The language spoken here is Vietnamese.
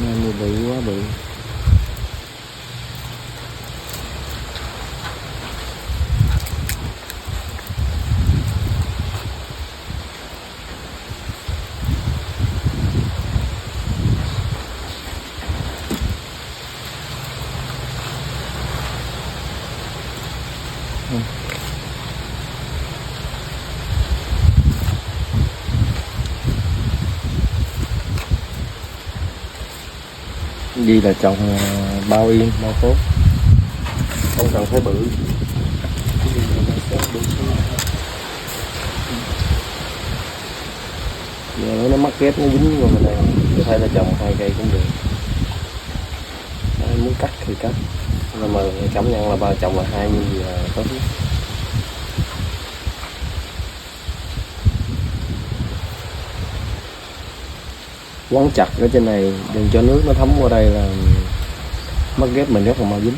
Này bự quá bự. Đi là trồng bao yên bao tốt, không cần phải bự. Giờ nó mắc ghép nó dính vào mình này, có thể là trồng 2 cây cũng được. Đấy, muốn cắt thì cắt, nhưng mà cảm nhận là ba trồng là 2 như gì là tốt nhất. Quấn chặt ở trên này đừng cho nước nó thấm qua đây là mắc ghép mình rất là mau dính.